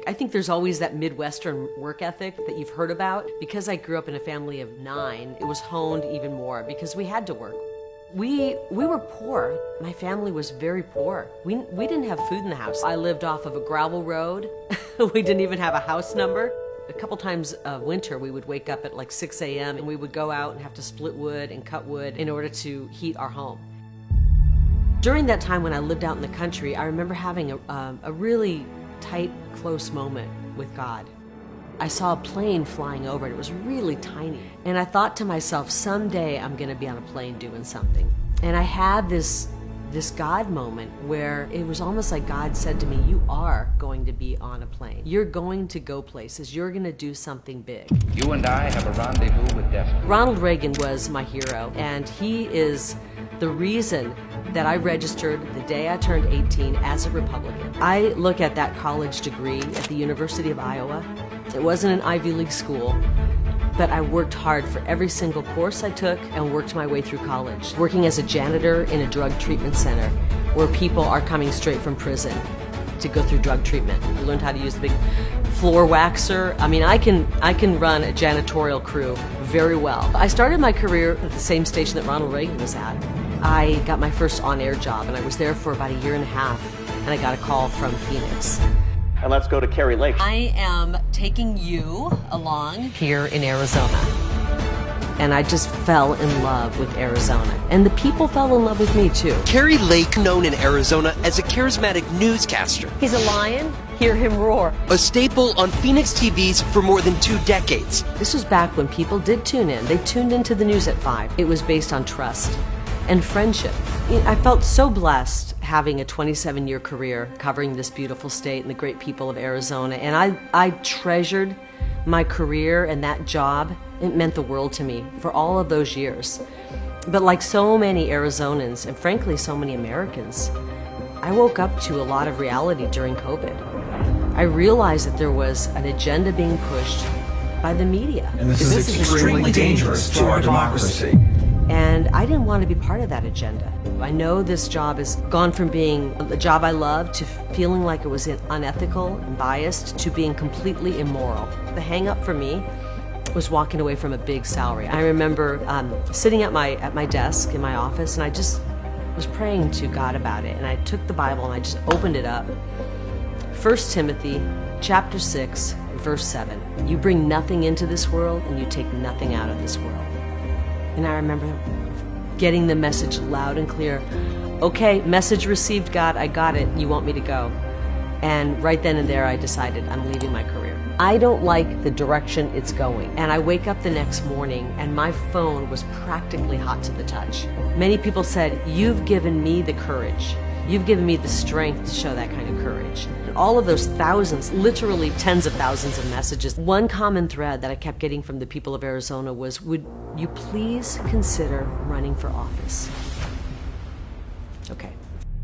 I think there's always that Midwestern work ethic that you've heard about. Because I grew up in a family of 9, it was honed even more because we had to work. We were poor. My family was very poor. We didn't have food in the house. I lived off of a gravel road. We didn't even have a house number. A couple times a winter, we would wake up at like 6 a.m. and we would go out and have to split wood and cut wood in order to heat our home. During that time when I lived out in the country, I remember having a really tight, close moment with God. I saw a plane flying over and it was really tiny. And I thought to myself, someday I'm gonna be on a plane doing something. And I had this God moment where it was almost like God said to me, you are going to be on a plane. You're going to go places. You're gonna do something big. You and I have a rendezvous with destiny. Ronald Reagan was my hero, and he is the reason that I registered the day I turned 18 as a Republican. I look at that college degree at the University of Iowa. It wasn't an Ivy League school, but I worked hard for every single course I took and worked my way through college. Working as a janitor in a drug treatment center where people are coming straight from prison to go through drug treatment. I learned how to use the big floor waxer. I mean, I can run a janitorial crew very well. I started my career at the same station that Ronald Reagan was at. I got my first on-air job, and I was there for about 1.5 years, and I got a call from Phoenix. And let's go to Kari Lake. I am taking you along here in Arizona. And I just fell in love with Arizona. And the people fell in love with me too. Kari Lake, known in Arizona as a charismatic newscaster. He's a lion, hear him roar. A staple on Phoenix TVs for more than 2 decades. This was back when people did tune in. They tuned into the news at 5. It was based on trust and friendship. I felt so blessed having a 27-year career covering this beautiful state and the great people of Arizona. And I treasured my career and that job. It meant the world to me for all of those years. But like so many Arizonans, and frankly so many Americans, I woke up to a lot of reality during COVID. I realized that there was an agenda being pushed by the media. And this is extremely dangerous to our democracy. And I didn't want to be part of that agenda. I know this job has gone from being a job I loved to feeling like it was unethical and biased to being completely immoral. The hang-up for me was walking away from a big salary. I remember sitting at my desk in my office, and I just was praying to God about it. And I took the Bible and I just opened it up. 1 Timothy chapter 6, verse 7. You bring nothing into this world and you take nothing out of this world. And I remember getting the message loud and clear. Okay, message received, God, I got it. You want me to go? And right then and there, I decided I'm leaving my career. I don't like the direction it's going. And I wake up the next morning and my phone was practically hot to the touch. Many people said, you've given me the courage. You've given me the strength to show that kind of courage. And all of those thousands, literally tens of thousands of messages, one common thread that I kept getting from the people of Arizona was, would you please consider running for office? Okay.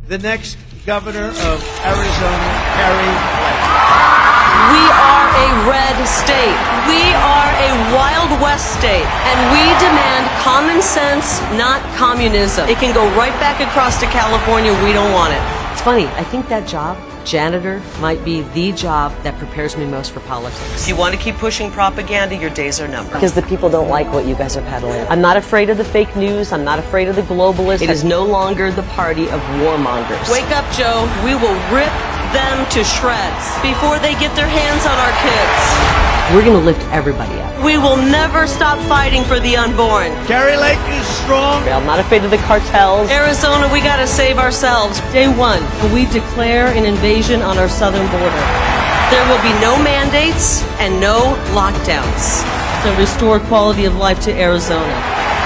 The next governor of Arizona, Kari Lake. We are a red state. We are a Wild West state. And we demand common sense, not communism. It can go right back across to California. We don't want it. It's funny. I think that job, janitor, might be the job that prepares me most for politics. If you want to keep pushing propaganda, your days are numbered. Because the people don't like what you guys are peddling. I'm not afraid of the fake news. I'm not afraid of the globalists. It is no longer the party of warmongers. Wake up, Joe. We will rip them to shreds before they get their hands on our kids. We're going to lift everybody up. We will never stop fighting for the unborn. Kari Lake is strong. I'm not afraid of the cartels. Arizona, we got to save ourselves. Day 1, we declare an invasion on our southern border. There will be no mandates and no lockdowns to restore quality of life to Arizona.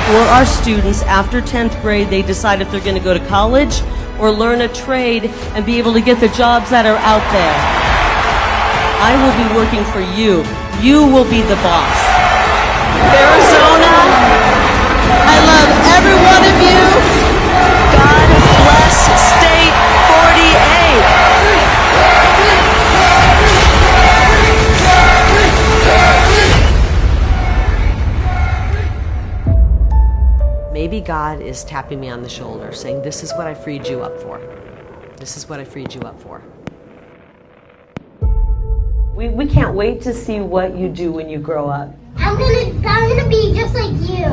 For our students, after 10th grade, they decide if they're going to go to college or learn a trade and be able to get the jobs that are out there. I will be working for you. You will be the boss. Arizona, I love every one of you. God bless State 48. Maybe God is tapping me on the shoulder, saying, this is what I freed you up for. This is what I freed you up for. We can't wait to see what you do when you grow up. I'm gonna be just like you.